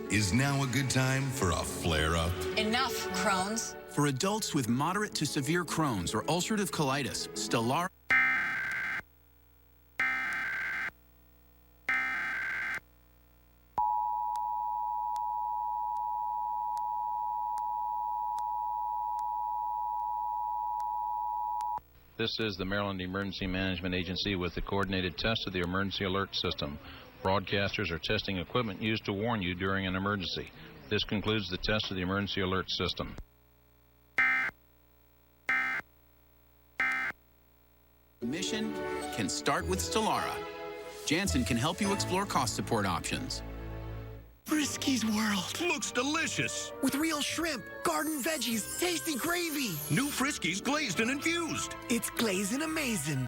Is now a good time for a flare-up? Enough, Crohn's. For adults with moderate to severe Crohn's or ulcerative colitis, Stelara. This is the Maryland Emergency Management Agency with the coordinated test of the emergency alert system. Broadcasters are testing equipment used to warn you during an emergency. This concludes the test of the emergency alert system. Mission can start with Stelara. Janssen can help you explore cost support options. Frisky's World. Looks delicious. With real shrimp, garden veggies, tasty gravy. New Friskies glazed and infused. It's glazed and amazing.